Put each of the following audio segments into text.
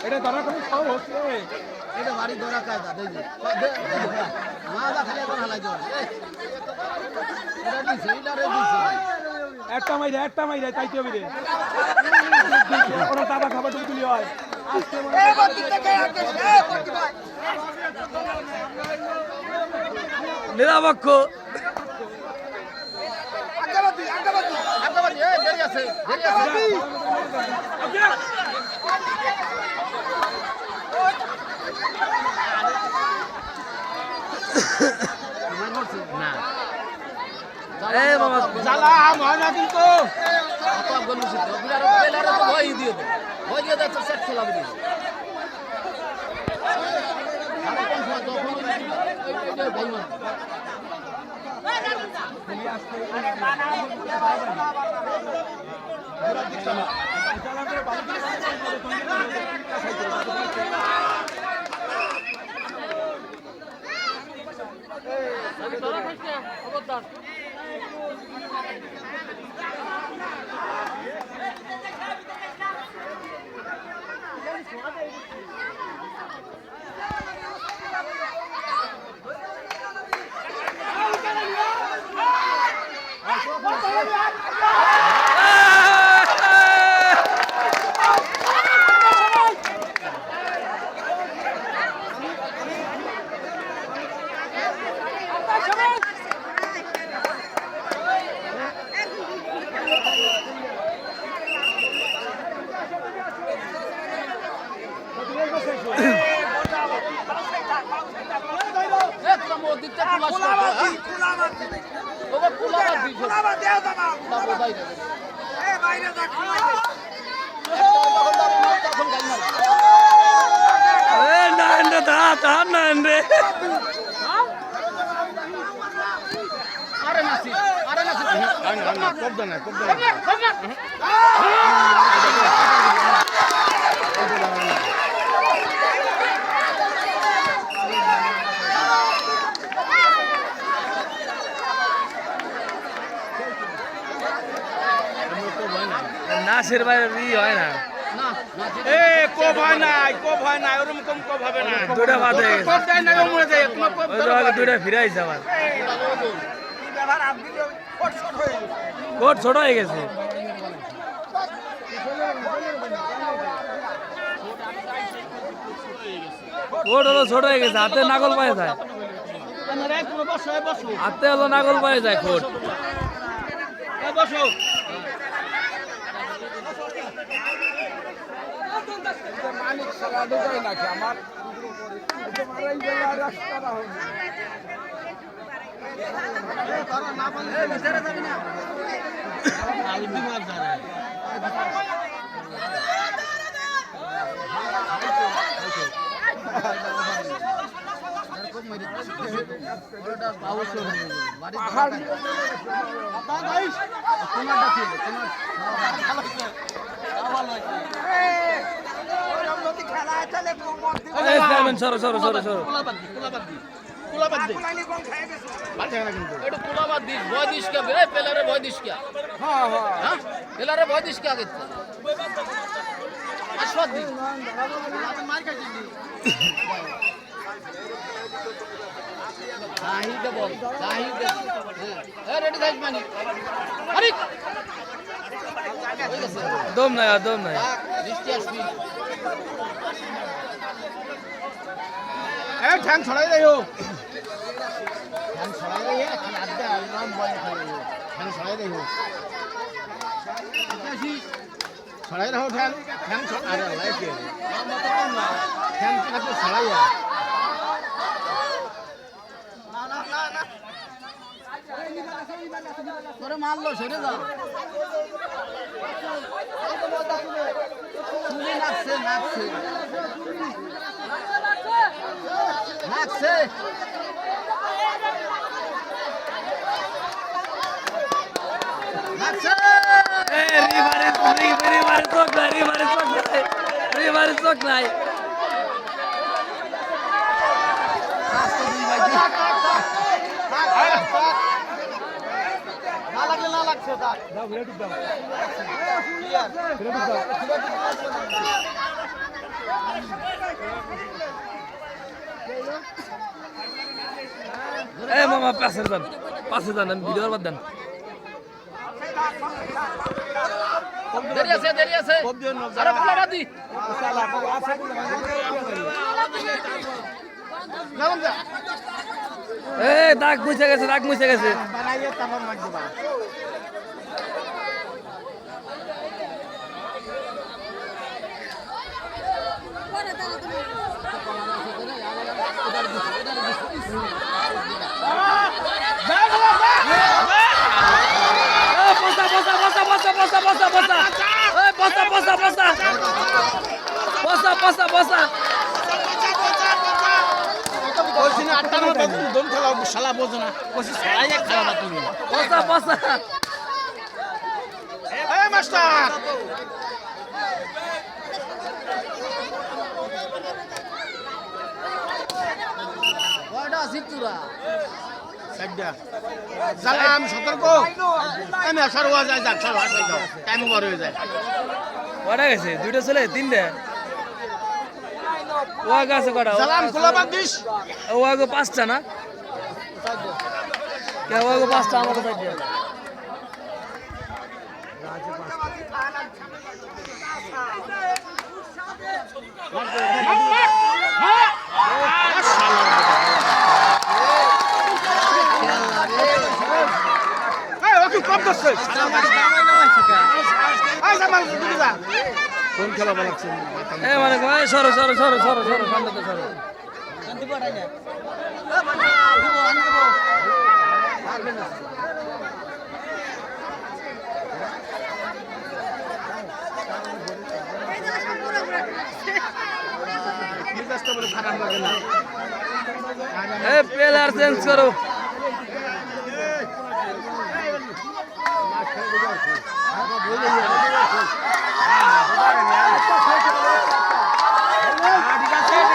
এটা ধরা কোনো সব হচ্ছে এটা বাড়ি ধরা কায়দা দেখি মাদা খালি এখন হালাই যাবে এটা দিছে এটা রে দিছে একটা মাইরা তাইতে হবে রে ওরা দাদা খাবার তুমি তুলি হয় আজকে এ বদ্দি থেকে আগে এ বদ্দি ভাই নিরাপক্ষ আগাবাদি এ দেরি আছে না এ বাবা জ্বালা হয় না কিন্তু কত গলু সিদ্ধ বিরার পেলারে তো ভয় দিয়ে দে ভয় দিয়ে দে তো সেট খেলা দিবি আমি কোন সময় যখন এই ভাই মান নাসের বাইরে হয় না এ কো ভয় নাই ওরকম কম কো ভাবে না দুটা বাদে কো যায় না মরে যায় তোমার কো দুটা ফিরাইছে আবার ব্যবহার আপ দিলে ফট শট হয়ে গেছে কোট ছোট হয়ে গেছে কোট হলো ছোট হয়ে গেছে হাতে নাগল পায়ে যায় হাতে হলো নাগল পায়ে যায় কোট বসো মালিক সারা ঢোকাই নাকি আমার মারাই গেল রাস্তাটা হবে সরো সরো সরো সরো দম নাই আর দম নাই ঠ্যাং ছড়াই দেয় ঠ্যাং ছড়াই দেয় খালি আড্ডা নাম বয় খালি ঠ্যাং ছড়াই দেয় ছড়াই রাখো ঠ্যাং ঠ্যাং আরে লাইক ঠ্যাং কাছে ছড়াই তোরে মারলো সরে যা চুলি নাচছে নাচছে নাচছে রিভারি চোখ নাই না লাগলে না লাগছে তার এই মামা পাশে যান আমি ভিডিওর বাদ দেন দেরি আছে আরে পোলা বাদি এই দাগ মুছে গেছে বানাইয়ে তারপর মার দিবা বসা কইছি না আটটার মধ্যে দম খেলা শালা বোঝো না কইছি ছড়াই এক খেলা তুমি বসা এই মাস্টার কয়টা সিতুরা সাইডা সালাম সতর্ক আমি আসার ওয়া যায় যাক চলো আসলে দাও টাইম ওভার হয়ে যায় কটা গেছে দুইটা ছেলে তিনটে ওয়াগ আছে কটা সালাম খোলা বাদ দিস ওয়াগো পাঁচটা না কে ওয়াগো পাঁচটা আমাকে সাইড দিয়ে এই ওকে কম করছে এই জামাল তুমি যা কোন খেলা বানাচ্ছে এ মানে সরো সামনে সরো মিজাজটা বলে খারাপ লাগে না এ প্লেয়ার চেঞ্জ করো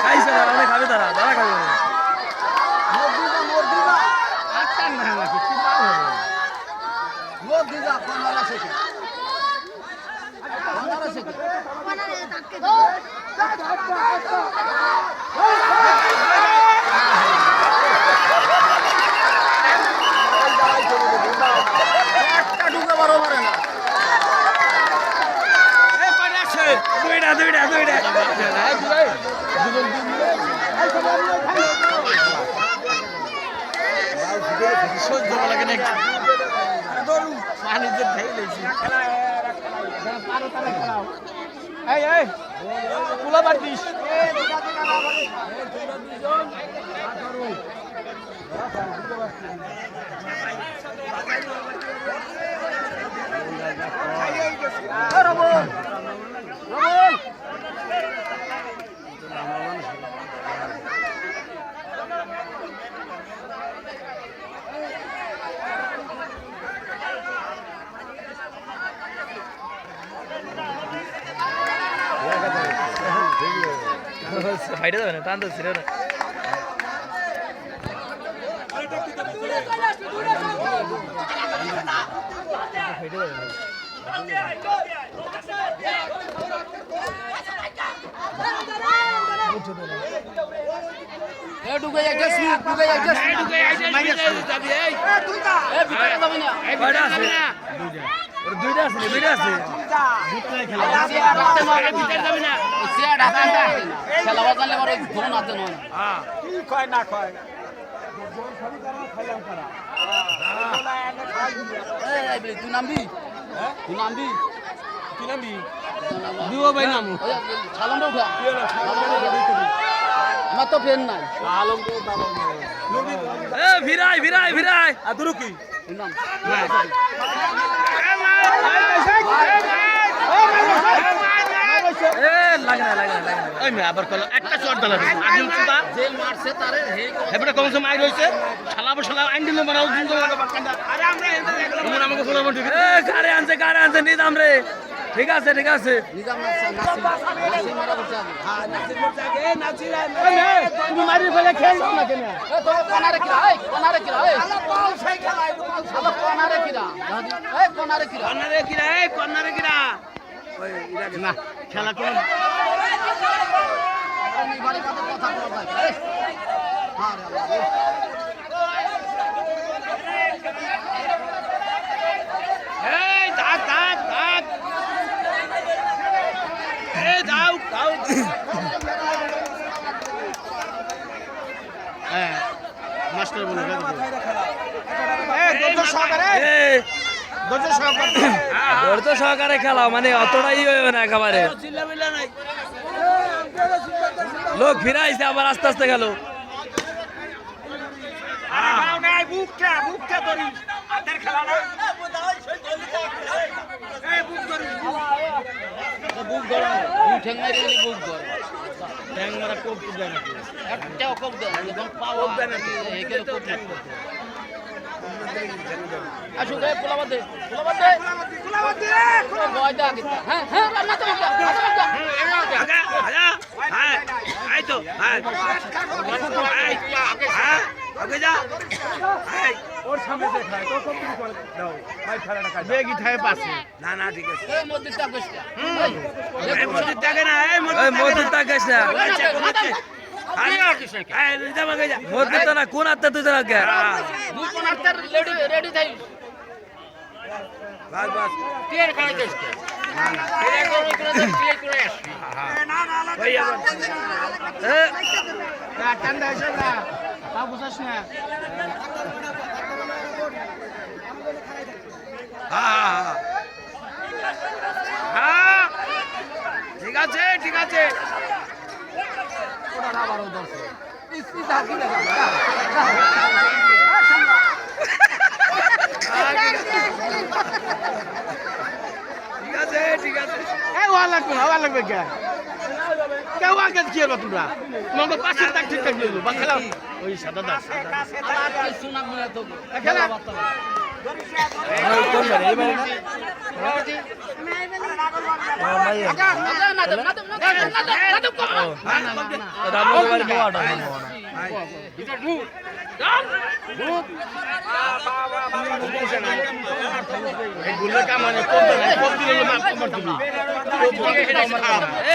খাইছে না অনেক খাবে তারা খাবে দুইটা সহ্য লাগে না পানি যে ঢেই লইছি এই কুলা বাদ দিস হাইটে যাবে না টান তো ছিল না হাইটে যাবে না ঢুকে একটা সুপ ঢুকে একটা যাবি এই ভিতরে যাবি না কয়টা আছে দুইটা আছে ভিতরে যাবি না সিয়া ঢাকা না খেলা বাজালে বড় ধন আছে না কি কয় না কয় এই তুই নামবি দিও ভাই নামু ছালামটা উঠা আমার তো ফেন নাই এ ভিরাই আদুরু কি নাম এ লাগে না ওই মে আবার কল একটা চট দালা আদিল সুদা যে মারছে তারে হেই এবারে কোন সময় আই রইছে শালা আইন দিলে বানাও দিন লাগা বাকান্দা আরে আমরা তোমরা আমাকে ফলো ঠিক এ গাড়ি আনছে নিদাম রে ঠিক আছে নিজাম নাসির মারা বলছে হ্যাঁ নাসির বলছে আগে নাসির তুমি মারি ফেলে খেল না কেন এ তো কোনারে কিরা আলা পাল সেই খেলাই আলা কোনারে কিরা কর্নারে কিরা ওই ইরা না খেলা কোন আমি বাড়ি কাছে কথা বলা ভাই হ্যাঁ রে আল্লাহ এই দাঁত এই দাও হ্যাঁ মাস্টার বলে ধৈর্য সহকারে খেলাও মানে অতটাই হইবে না একেবারে লোক ফিরাইছে আবার আস্তে গেল বুক ধরা ঠ্যাং মারি দিলি বুক ধর ট্যাং মারা কোপ দেয় নাকি একটাও কোপ দেয় যখন পাও দেয় নাকি এগুলো কোপ আসু দে পোলাবাদ দে বয় দা কি হ্যাঁ না তো বেগি ঠায় পাশে না ঠিক আছে এই মধ্যে তা কইছে মসজিদ থাকে না মসজিদ তো না কোন আত্মা তুই তোরা কে দুই কোন আত্মার রেডি থাই বাস টিয়ার খাই দেশকে না টিয়ার করে আসি ঠান্ডা হয়েছে না তা বুঝাস না হ্যাঁ ঠিক আছে ওটা আবারও দরছে ইসি দাকি লাগা ঠিক আছে এই ওয়া লাগবে কে কেউ আগে কি হবে তোমরা মঙ্গ পাশে তাক ঠিক করে দিলো বা খেলা ওই সাদা দাস আবার সুনাম না তো খেলা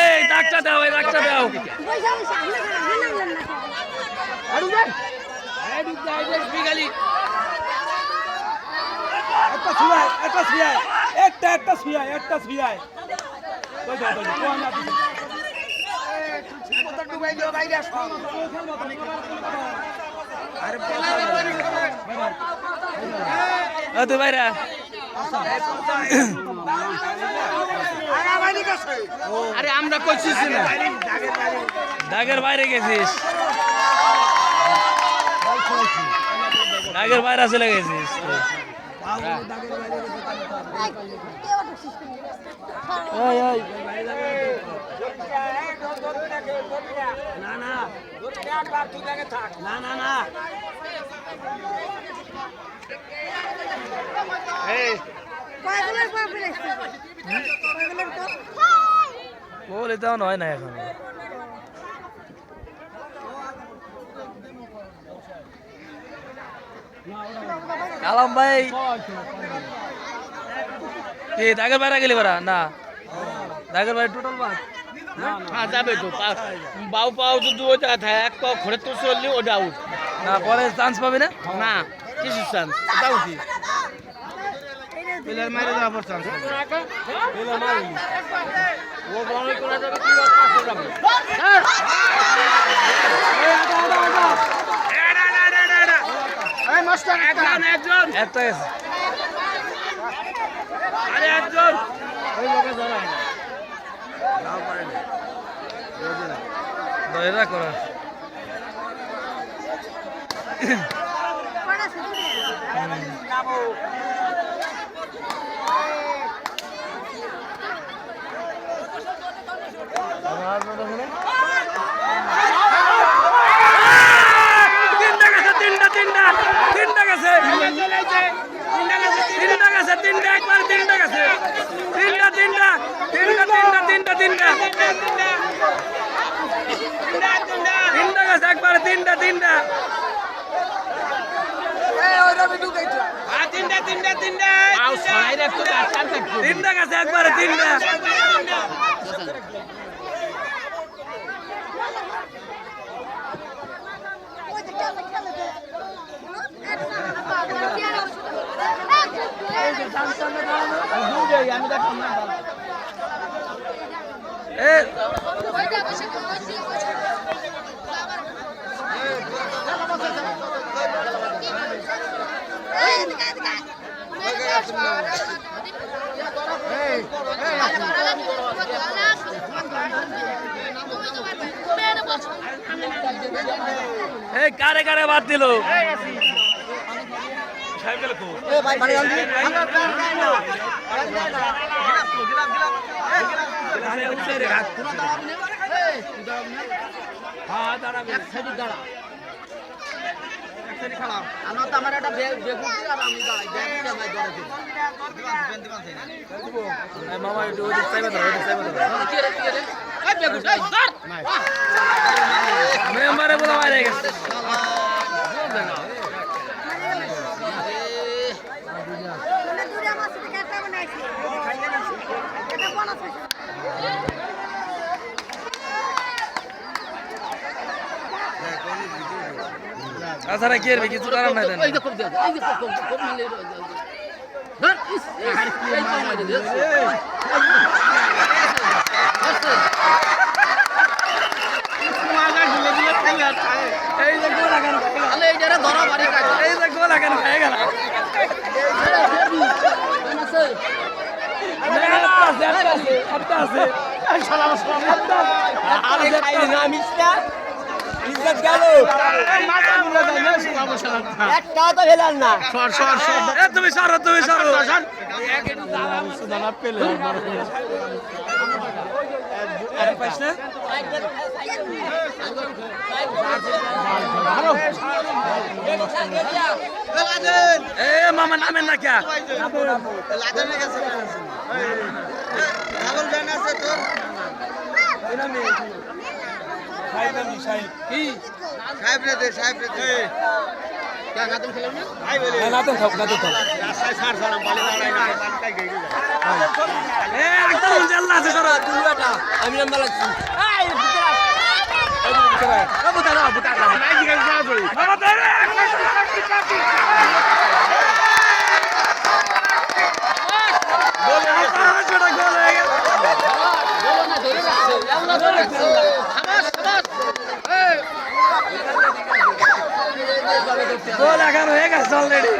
এই ডাকটা দাও একটা ছুঁয়ায় তুই বাইরা আরে আমরা কইছিস না দাগের বাইরে গেছিস দাগের বাইরে চলে গেছিস বলে তেমন হয় না এখন আলম ভাই কি দাগের বাইরে গেলি বারা না দাগের বাইরে টোটাল বাদ হ্যাঁ যাবে তো বাউ পাও যদি ওইটা থাকে এক পাও ঘরে তো চললে ওটা আউট না পরে চান্স পাবি না না কিছু চান্স ওটা উঠি প্লেয়ার মারে যাওয়ার পর চান্স ও বড় করে যাবে কি পাশে যাবে এই মাস্টার একজন একটা গেছে আরে একজন ওই লোকে ধরা না নাও পারে না দয়রা করা তিনটা গেছে তিনটা একবার তিনটা গেছে তিনটা গেছে একবার তিনটা তিনটা গেছে একবারে তিনটা এই কারে কারে বাদ দিল আমার একটা বেগুন আর আমি মামা একটু ওই চাইবে ধরো মেম্বারে বলা বাইরে গেছে তাছাড়া কি করবে কিছু করার নাই এই যে গোল আগান এই যে গোল আগান খাই গেল একটা আছে তুমি সরো পেলে পাইস না এ মামা নামেন না কে আমি লম্বা লাগছি গোল এখন হয়ে গেছে অলরেডি